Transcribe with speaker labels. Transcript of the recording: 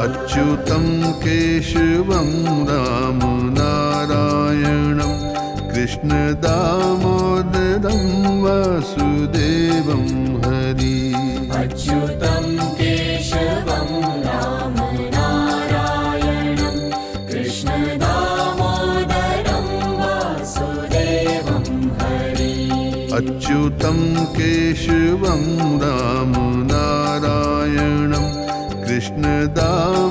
Speaker 1: अच्युतं केशवं रामनारायणं कृष्णदामोदरं वासुदेवं हरि
Speaker 2: अच्युतं केशवं रामनारायणं कृष्णदामोदरं वासुदेवं हरि
Speaker 1: अच्युतं केशवं रामनारायणं कृष्णदामोदरं